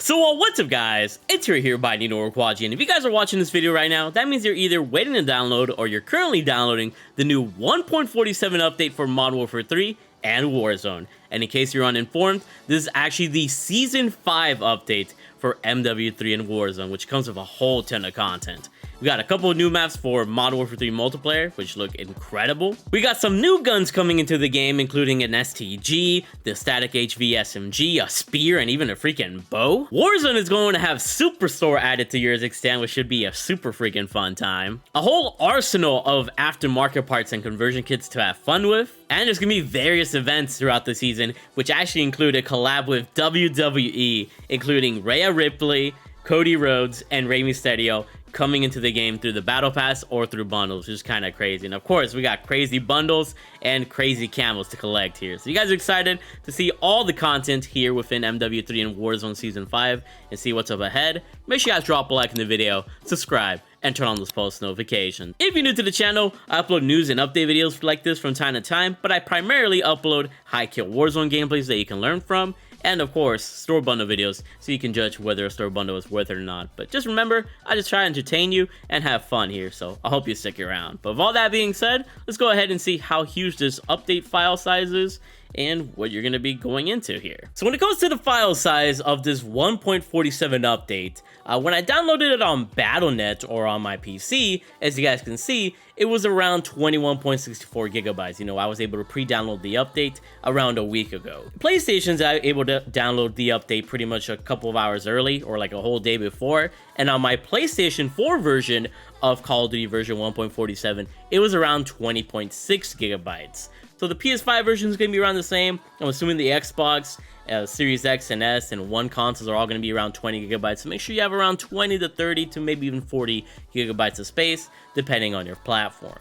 So what's up guys, it's here by Quadgy, and if you guys are watching this video right now, that means you're either waiting to download or you're currently downloading the new 1.47 update for Modern Warfare 3 and Warzone. And in case you're uninformed, this is actually the Season 5 update for MW3 and Warzone, which comes with a whole ton of content. We got a couple of new maps for Modern Warfare 3 multiplayer, which look incredible. We got some new guns coming into the game, including an STG, the static HV SMG, a spear, and even a freaking bow. Warzone is going to have Superstore added to yours extent, which should be a super freaking fun time. A whole arsenal of aftermarket parts and conversion kits to have fun with. And there's gonna be various events throughout the season, which actually include a collab with WWE, including Rhea Ripley, Cody Rhodes, and Rey Mysterio, coming into the game through the battle pass or through bundles, which is kind of crazy. And of course, we got crazy bundles and crazy camos to collect here. So you guys are excited to see all the content here within MW3 and Warzone Season 5 and see what's up ahead. Make sure you guys drop a like in the video, subscribe, and turn on those post notifications. If you're new to the channel, I upload news and update videos like this from time to time, but I primarily upload high-kill Warzone gameplays that you can learn from, and of course, store bundle videos, so you can judge whether a store bundle is worth it or not. But just remember, I just try to entertain you and have fun here, so I hope you stick around. But with all that being said, let's go ahead and see how huge this update file size is and what you're going to be going into here. So when it comes to the file size of this 1.47 update, when I downloaded it on Battle.net or on my PC, as you guys can see, it was around 21.64 gigabytes. You know, I was able to pre-download the update around a week ago. PlayStation's able to download the update pretty much a couple of hours early, or like a whole day before. And on my PlayStation 4 version of Call of Duty version 1.47, it was around 20.6 gigabytes. So the PS5 version is going to be around the same. I'm assuming the Xbox, Series X and S, and One consoles are all going to be around 20 gigabytes. So make sure you have around 20 to 30 to maybe even 40 gigabytes of space, depending on your platform.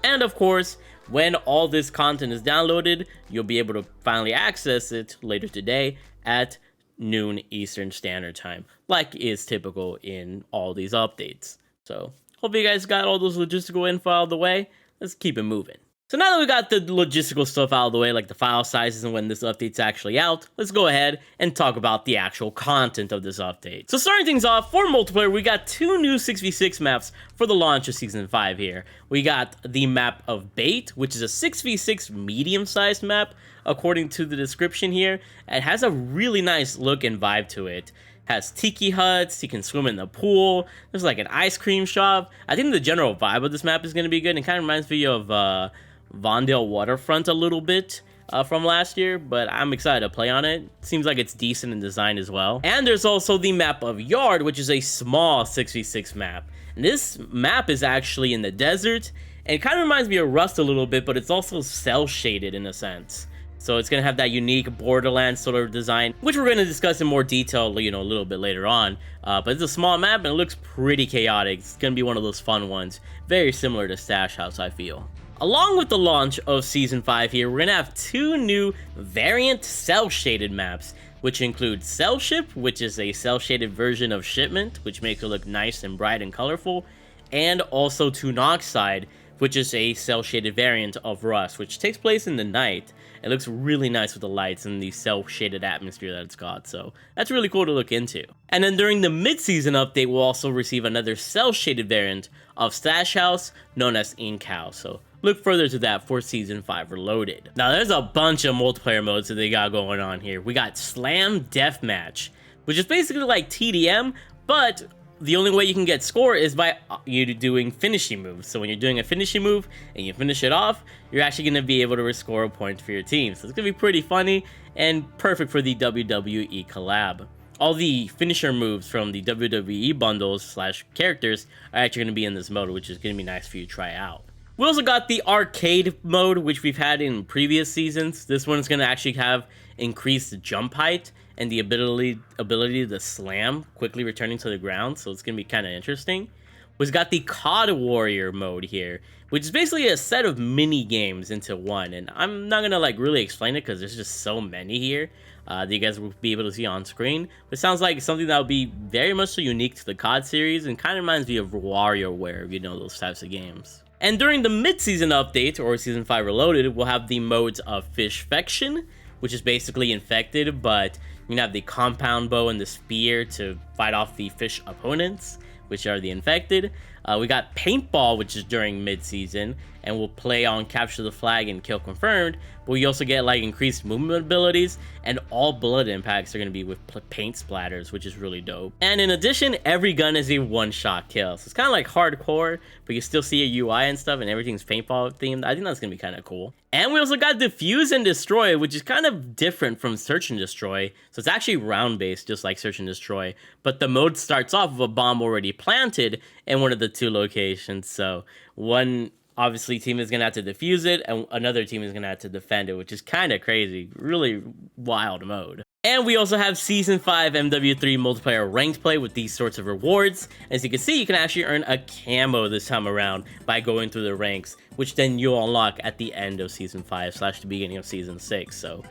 And of course, when all this content is downloaded, you'll be able to finally access it later today at noon Eastern Standard Time, like is typical in all these updates. So hope you guys got all those logistical info out of the way. Let's keep it moving. So now that we got the logistical stuff out of the way, like the file sizes and when this update's actually out, let's go ahead and talk about the actual content of this update. So starting things off, for multiplayer, we got two new 6v6 maps for the launch of Season 5 here. We got the map of Bait, which is a 6v6 medium-sized map, according to the description here. It has a really nice look and vibe to it. Has tiki huts, you can swim in the pool, there's like an ice cream shop. I think the general vibe of this map is going to be good, and kind of reminds me of Vondale Waterfront a little bit from last year, but I'm excited to play on it. Seems like it's decent in design as well. And there's also the map of Yard, which is a small 6v6 map. And this map is actually in the desert, and it kind of reminds me of Rust a little bit, but it's also cel-shaded in a sense. So it's going to have that unique Borderlands sort of design, which we're going to discuss in more detail, you know, a little bit later on. But it's a small map, and it looks pretty chaotic. It's going to be one of those fun ones. Very similar to Stash House, I feel. Along with the launch of Season 5 here, we're going to have two new variant cel-shaded maps, which include Cell Ship, which is a cel-shaded version of Shipment, which makes it look nice and bright and colorful, and also Tunoxide, which is a cel-shaded variant of Rust, which takes place in the night. It looks really nice with the lights and the cel-shaded atmosphere that it's got, so that's really cool to look into. And then during the mid-season update, we'll also receive another cel-shaded variant of Stash House, known as Ink House, so look further to that for Season 5 Reloaded. Now, there's a bunch of multiplayer modes that they got going on here. We got Slam Deathmatch, which is basically like TDM, but the only way you can get score is by you doing finishing moves. So when you're doing a finishing move and you finish it off, you're actually going to be able to score a point for your team. So it's going to be pretty funny and perfect for the WWE collab. All the finisher moves from the WWE bundles / characters are actually going to be in this mode, which is going to be nice for you to try out. We also got the arcade mode, which we've had in previous seasons. This one's going to actually have increased jump height and the ability to slam, quickly returning to the ground, so it's going to be kind of interesting. We've got the COD Warrior mode here, which is basically a set of mini games into one, and I'm not going to like really explain it because there's just so many here that you guys will be able to see on screen. But it sounds like something that would be very much so unique to the COD series and kind of reminds me of WarioWare, if you know those types of games. And during the mid-season update, or Season 5 Reloaded, we'll have the modes of Fishfection, which is basically infected, but You're gonna have the compound bow and the spear to fight off the fish opponents, which are the infected. We got paintball, which is during mid-season, and we'll play on capture the flag and kill confirmed. But we also get like increased movement abilities, and all blood impacts are going to be with paint splatters, which is really dope. And in addition, every gun is a one-shot kill, so it's kind of like hardcore, but you still see a UI and stuff, and everything's paintball themed. I think that's going to be kind of cool. And we also got defuse and destroy, which is kind of different from search and destroy. So it's actually round based, just like search and destroy, but the mode starts off with a bomb already planted in one of the two locations. So one obviously team is going to have to defuse it, and another team is going to have to defend it, which is kind of crazy. Really wild mode. And we also have Season 5 MW3 multiplayer ranked play with these sorts of rewards. As you can see, you can actually earn a camo this time around by going through the ranks, which then you'll unlock at the end of Season 5 / the beginning of Season 6. So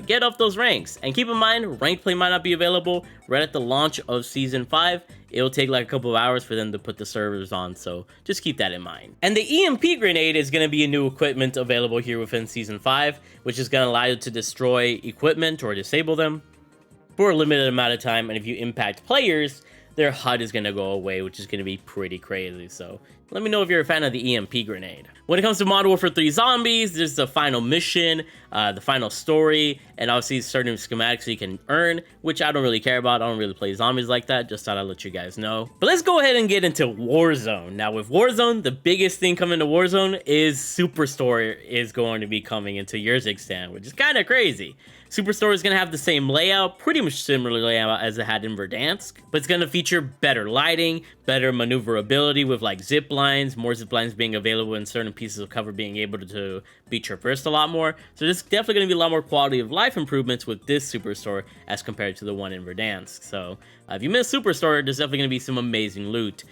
get up those ranks. And keep in mind, ranked play might not be available right at the launch of Season 5. It'll take like a couple of hours for them to put the servers on, so just keep that in mind. And the EMP grenade is going to be a new equipment available here within Season 5, which is going to allow you to destroy equipment or disable them for a limited amount of time, and if you impact players, their HUD is going to go away, which is going to be pretty crazy. So let me know if you're a fan of the EMP grenade. When it comes to Modern Warfare 3 Zombies, there's the final mission, the final story, and obviously certain schematics you can earn, which I don't really care about. I don't really play zombies like that. Just thought I'd let you guys know. But let's go ahead and get into Warzone. Now with Warzone, the biggest thing coming to Warzone is Superstore is going to be coming into Urzikstan, which is kind of crazy. Superstore is going to have the same layout, pretty much similar layout as it had in Verdansk, but it's going to feature better lighting, better maneuverability with like zip lines, more zip lines being available in certain pieces of cover being able to be traversed a lot more. So there's definitely going to be a lot more quality of life improvements with this Superstore as compared to the one in Verdansk. So if you miss Superstore, there's definitely going to be some amazing loot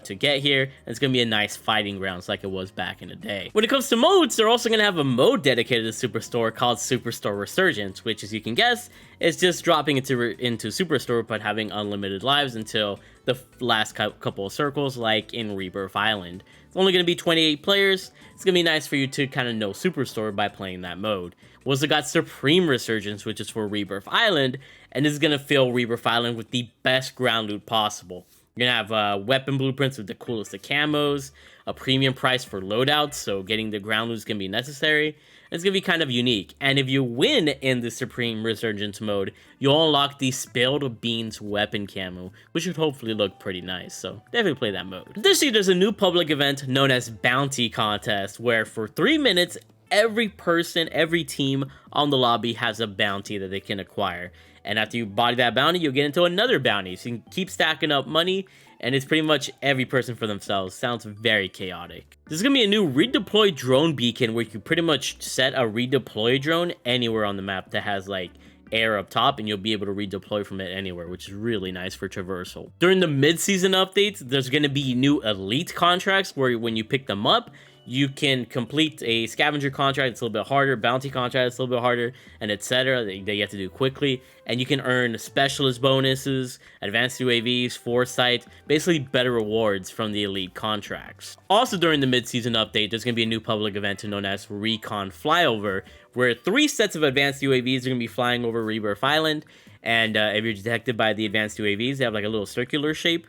to get here, and it's going to be a nice fighting grounds like it was back in the day. When it comes to modes, they're also going to have a mode dedicated to Superstore called Superstore Resurgence, which, as you can guess, is just dropping into Superstore but having unlimited lives until the last couple of circles, like in Rebirth Island. It's only going to be 28 players. It's going to be nice for you to kind of know Superstore by playing that mode. We also got Supreme Resurgence, which is for Rebirth Island, and this is going to fill Rebirth Island with the best ground loot possible. You're going to have weapon blueprints with the coolest of camos, a premium price for loadouts, so getting the ground loot is going to be necessary. It's going to be kind of unique, and if you win in the Supreme Resurgence mode, you'll unlock the Spilled Beans weapon camo, which should hopefully look pretty nice, so definitely play that mode. Additionally, there's a new public event known as Bounty Contest, where for 3 minutes, every person, every team on the lobby has a bounty that they can acquire. And after you body that bounty, you'll get into another bounty. So you can keep stacking up money, and it's pretty much every person for themselves. Sounds very chaotic. There's going to be a new redeploy drone beacon where you can pretty much set a redeploy drone anywhere on the map that has like air up top, and you'll be able to redeploy from it anywhere, which is really nice for traversal. During the mid-season updates, there's going to be new elite contracts where when you pick them up, you can complete a scavenger contract. It's a little bit harder, bounty contract, it's a little bit harder, and etc. that you have to do quickly. And you can earn specialist bonuses, advanced UAVs, foresight, basically better rewards from the elite contracts. Also during the mid-season update, there's going to be a new public event known as Recon Flyover, where 3 sets of advanced UAVs are going to be flying over Rebirth Island. And if you're detected by the advanced UAVs, they have like a little circular shape.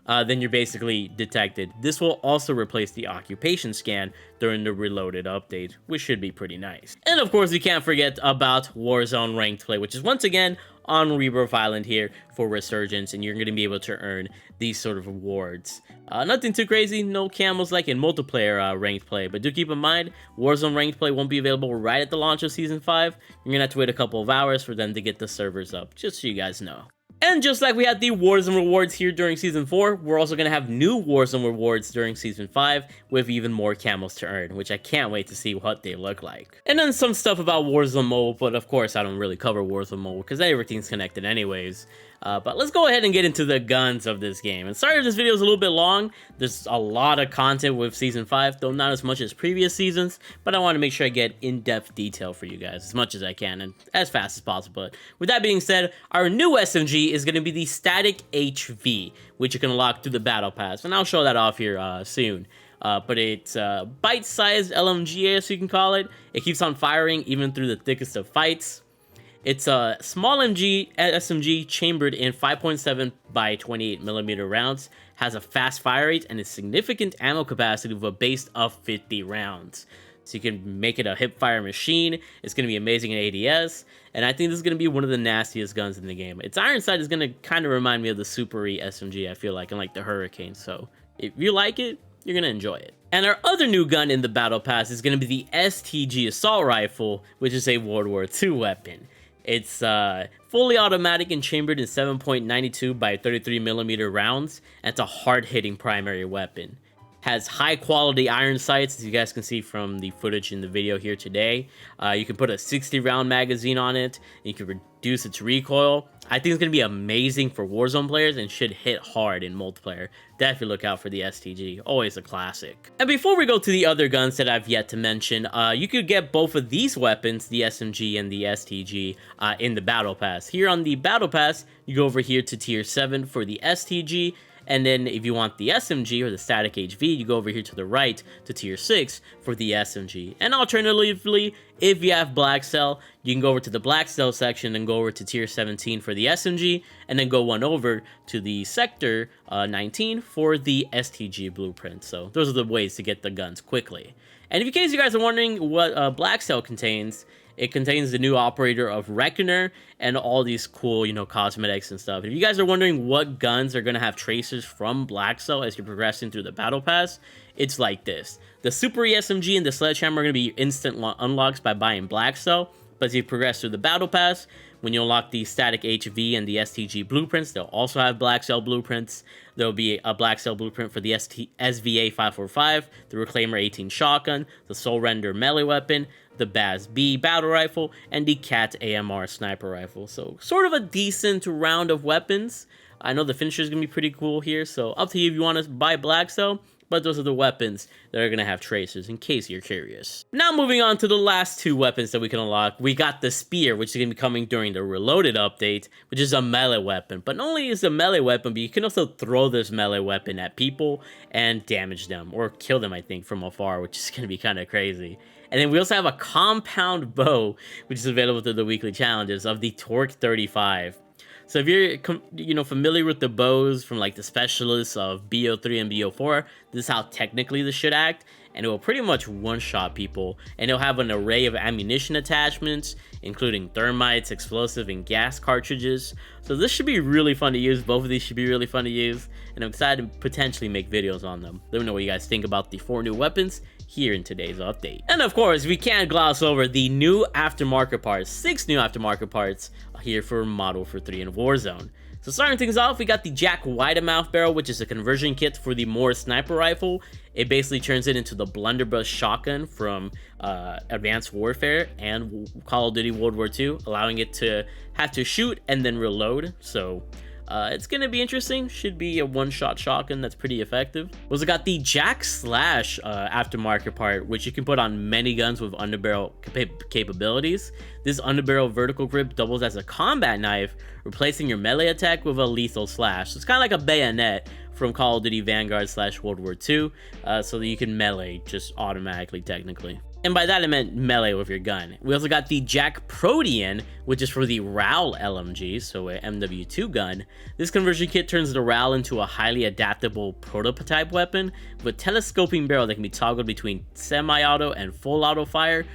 Then you're basically detected. This will also replace the occupation scan during the Reloaded update, which should be pretty nice. And of course, we can't forget about Warzone Ranked Play, which is once again on Rebirth Island here for Resurgence, and you're going to be able to earn these sort of rewards. Nothing too crazy, no camos like in multiplayer Ranked Play, but do keep in mind, Warzone Ranked Play won't be available right at the launch of Season 5. You're going to have to wait a couple of hours for them to get the servers up, just so you guys know. And just like we had the Warzone rewards here during Season 4, we're also going to have new Warzone rewards during Season 5 with even more camos to earn, which I can't wait to see what they look like. And then some stuff about Warzone Mobile, but of course I don't really cover Warzone Mobile because everything's connected anyways. But let's go ahead and get into the guns of this game. And sorry if this video is a little bit long. There's a lot of content with Season 5, though not as much as previous seasons, but I want to make sure I get in-depth detail for you guys as much as I can and as fast as possible. But with that being said, our new SMG is going to be the Static HV, which you can unlock through the Battle Pass, and I'll show that off here soon. But it's a bite-sized LMG, as you can call it. It keeps on firing even through the thickest of fights. It's a small SMG chambered in 5.7 by 28 millimeter rounds, has a fast fire rate and a significant ammo capacity with a base of 50 rounds. So you can make it a hip-fire machine. It's going to be amazing in ADS, and I think this is going to be one of the nastiest guns in the game. Its iron sight is going to kind of remind me of the Super E SMG, I feel like, and like the Hurricane. So if you like it, you're going to enjoy it. And our other new gun in the Battle Pass is going to be the STG Assault Rifle, which is a World War II weapon. It's fully automatic and chambered in 7.92 by 33 millimeter rounds, and it's a hard-hitting primary weapon. Has high quality iron sights, as you guys can see from the footage in the video here today. You can put a 60 round magazine on it, and you can reduce its recoil. I think it's going to be amazing for Warzone players and should hit hard in multiplayer. Definitely look out for the STG, always a classic. And before we go to the other guns that I've yet to mention, you could get both of these weapons, the SMG and the STG, in the Battle Pass. Here on the Battle Pass, you go over here to tier 7 for the STG, and then if you want the SMG or the static HV, you go over here to the right to tier 6 for the SMG. And alternatively, if you have Black Cell, you can go over to the Black Cell section and go over to tier 17 for the SMG, and then go one over to the sector 19 for the STG blueprint. So those are the ways to get the guns quickly. And in case you guys are wondering what Black Cell contains, it contains the new operator of Reckoner and all these cool, you know, cosmetics and stuff. If you guys are wondering what guns are going to have tracers from Black Cell as you're progressing through the Battle Pass, it's like this. The Super E SMG and the Sledgehammer are going to be instant unlocks by buying Black Cell. But as you progress through the Battle Pass, when you unlock the static HV and the STG blueprints, they'll also have Black Cell blueprints. There'll be a Black Cell blueprint for the SVA 545, the Reclaimer 18 shotgun, the Soul Render melee weapon, the Baz B battle rifle, and the Cat AMR sniper rifle. So sort of a decent round of weapons. I know the finisher is going to be pretty cool here, so up to you if you want to buy Black Cell. But those are the weapons that are going to have tracers, in case you're curious. Now moving on to the last two weapons that we can unlock. We got the Spear, which is going to be coming during the Reloaded update, which is a melee weapon. But not only is it a melee weapon, but you can also throw this melee weapon at people and damage them, or kill them, I think, from afar, which is going to be kind of crazy. And then we also have a compound bow, which is available through the weekly challenges, of the Torque 35. So if you're, familiar with the bows from like the specialists of BO3 and BO4, this is how technically this should act, and it will pretty much one-shot people, and it'll have an array of ammunition attachments, including thermites, explosive, and gas cartridges. So this should be really fun to use. Both of these should be really fun to use, and I'm excited to potentially make videos on them. Let me know what you guys think about the 4 new weapons here in today's update. And of course, we can't gloss over the new aftermarket parts, 6 new aftermarket parts here for Modern Warfare 3 and Warzone. So starting things off, we got the Jack Wide-Mouth barrel, which is a conversion kit for the Morris sniper rifle. It basically turns it into the blunderbuss shotgun from Advanced Warfare and Call of Duty World War II, allowing it to have to shoot and then reload. So it's going to be interesting. Should be a one-shot shotgun that's pretty effective. We also got the Jack Slash aftermarket part, which you can put on many guns with underbarrel capabilities. This underbarrel vertical grip doubles as a combat knife, replacing your melee attack with a lethal slash. So it's kind of like a bayonet from Call of Duty Vanguard / World War II, so that you can melee just automatically, technically. And by that I meant melee with your gun. We also got the Jack Protean, which is for the RAL LMG, so a MW2 gun. This conversion kit turns the RAL into a highly adaptable prototype weapon with a telescoping barrel that can be toggled between semi-auto and full auto fire,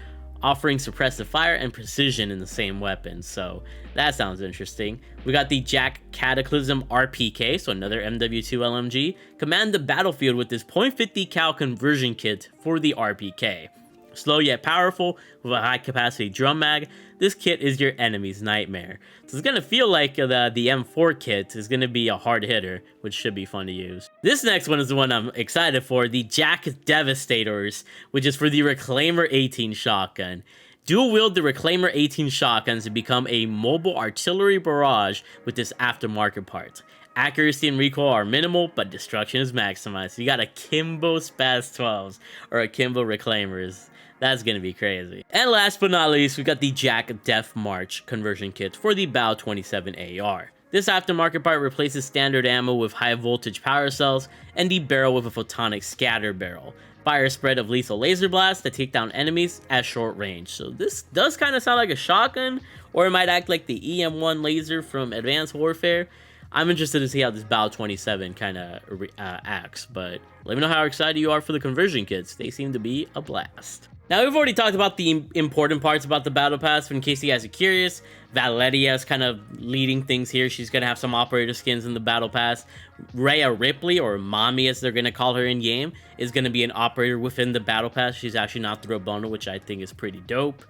offering suppressive fire and precision in the same weapon. So that sounds interesting. We got the Jack Cataclysm RPK, so another MW2 LMG. Command the battlefield with this .50 cal conversion kit for the RPK. Slow yet powerful with a high capacity drum mag, this kit is your enemy's nightmare. So it's going to feel like the M4 kit is going to be a hard hitter, which should be fun to use. This next one is the one I'm excited for, the Jack Devastators, which is for the Reclaimer 18 shotgun. Dual wield the Reclaimer 18 shotguns to become a mobile artillery barrage with this aftermarket part. Accuracy and recoil are minimal, but destruction is maximized. So you got a Kimbo Spaz 12s or a Kimbo Reclaimers. That's going to be crazy. And last but not least, we got the Jack Death March conversion kit for the BAL 27 AR. This aftermarket part replaces standard ammo with high voltage power cells and the barrel with a photonic scatter barrel. fire spread of lethal laser blast to take down enemies at short range. So this does kind of sound like a shotgun, or it might act like the EM1 laser from Advanced Warfare. I'm interested to see how this BAL 27 kind of acts, but let me know how excited you are for the conversion kits. They seem to be a blast. Now, we've already talked about the important parts about the Battle Pass, but in case you guys are curious, Valeria is kind of leading things here. She's going to have some operator skins in the Battle Pass. Rhea Ripley, or Mommy as they're going to call her in-game, is going to be an operator within the Battle Pass. She's actually not through a bundle, which I think is pretty dope.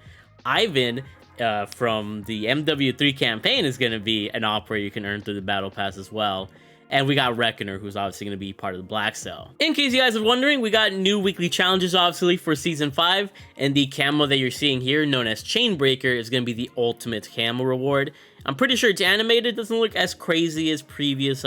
Ivan from the MW3 campaign is going to be an operator you can earn through the Battle Pass as well. And we got Reckoner, who's obviously going to be part of the Black Cell. In case you guys are wondering, we got new weekly challenges, obviously, for Season 5. And the camo that you're seeing here, known as Chainbreaker, is going to be the ultimate camo reward. I'm pretty sure it's animated. Doesn't look as crazy as previous,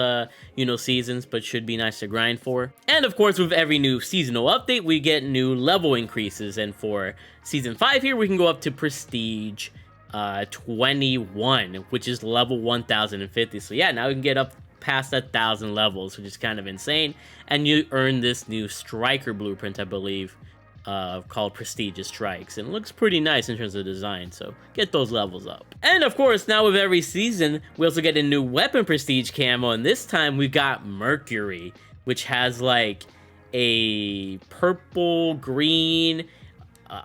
seasons, but should be nice to grind for. And, of course, with every new seasonal update, we get new level increases. And for Season 5 here, we can go up to Prestige 21, which is level 1050. So, yeah, now we can get up past 1,000 levels, which is kind of insane, and you earn this new striker blueprint, I believe, called Prestigious Strikes, and it looks pretty nice in terms of design, so get those levels up. And of course, now with every season, we also get a new weapon prestige camo, and this time we've got Mercury, which has like a purple, green,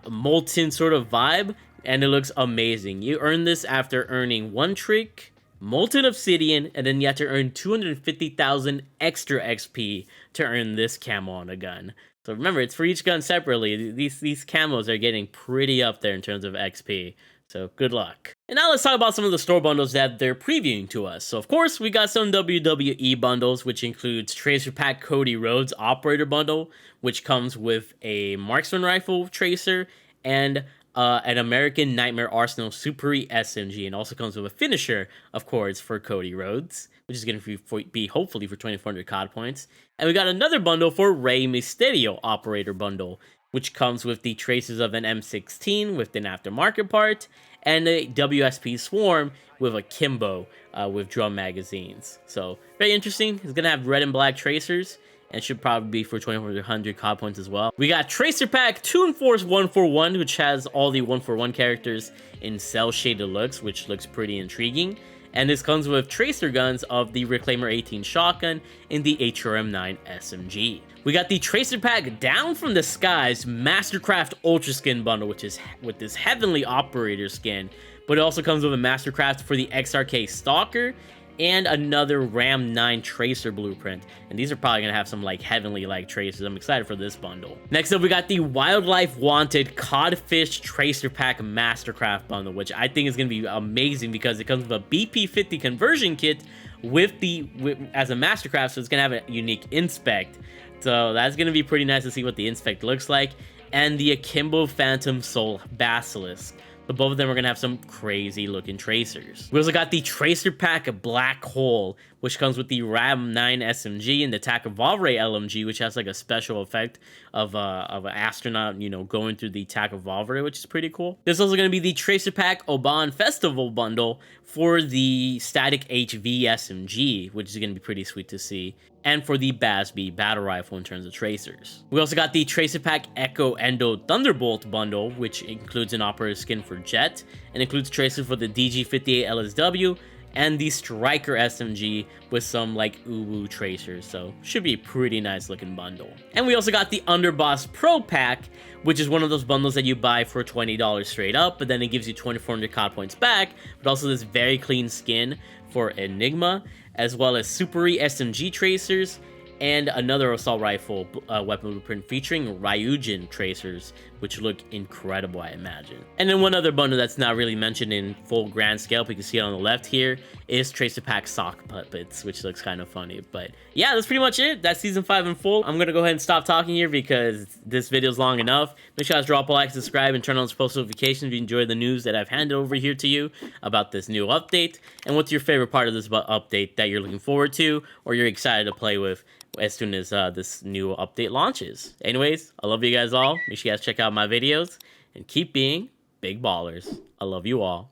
molten sort of vibe, and it looks amazing. You earn this after earning 1 trick, Molten Obsidian, and then you have to earn 250,000 extra XP to earn this camo on a gun. So remember, it's for each gun separately. These camos are getting pretty up there in terms of XP. So good luck. And now let's talk about some of the store bundles that they're previewing to us. So of course, we got some WWE bundles, which includes Tracer Pack Cody Rhodes Operator Bundle, which comes with a Marksman Rifle Tracer and an American Nightmare Arsenal Super E SMG, and also comes with a finisher, of course, for Cody Rhodes, which is going to be hopefully for 2,400 COD points. And we got another bundle for Rey Mysterio Operator Bundle, which comes with the traces of an M16 with an aftermarket part, and a WSP Swarm with a Kimbo with drum magazines. So, very interesting. It's going to have red and black tracers, and should probably be for 2,400 COD points as well. We got Tracer Pack Toon Force 141, which has all the 141 characters in cell shaded looks, which looks pretty intriguing. And this comes with tracer guns of the Reclaimer 18 shotgun and the HRM9 SMG. We got the Tracer Pack Down from the Skies Mastercraft Ultra Skin Bundle, which is with this Heavenly Operator skin, but it also comes with a Mastercraft for the XRK Stalker and another Ram 9 Tracer blueprint. And these are probably going to have some like heavenly-like tracers. I'm excited for this bundle. Next up, we got the Wildlife Wanted Codfish Tracer Pack Mastercraft bundle, which I think is going to be amazing because it comes with a BP50 conversion kit as a Mastercraft, so it's going to have a unique inspect. So that's going to be pretty nice to see what the inspect looks like. And the Akimbo Phantom Soul Basilisk. So both of them are going to have some crazy looking tracers. We also got the Tracer Pack Black Hole, which comes with the Ram 9 SMG and the Takovavre LMG, which has like a special effect of an astronaut, going through the Takovavre, which is pretty cool. There's also going to be the Tracer Pack Oban Festival bundle for the Static HV SMG, which is going to be pretty sweet to see, and for the BASB battle rifle in terms of tracers. We also got the Tracer Pack Echo Endo Thunderbolt bundle, which includes an operator skin for Jet, and includes tracers for the DG58 LSW, and the Striker SMG with some like uwu tracers, so should be a pretty nice looking bundle. And we also got the Underboss Pro Pack, which is one of those bundles that you buy for $20 straight up, but then it gives you 2,400 COD points back, but also this very clean skin for Enigma, as well as Super E SMG tracers, and another assault rifle weapon blueprint featuring Ryujin tracers, which look incredible, I imagine. And then one other bundle that's not really mentioned in full grand scale, but you can see it on the left here, is Tracer Pack Sock Puppets, which looks kind of funny. But yeah, that's pretty much it. That's Season 5 in full. I'm gonna go ahead and stop talking here because this video is long enough. Make sure you guys drop a like, subscribe, and turn on those post notifications if you enjoy the news that I've handed over here to you about this new update. And what's your favorite part of this update that you're looking forward to, or you're excited to play with as soon as this new update launches. Anyways, I love you guys all. Make sure you guys check out my videos and keep being big ballers. I love you all.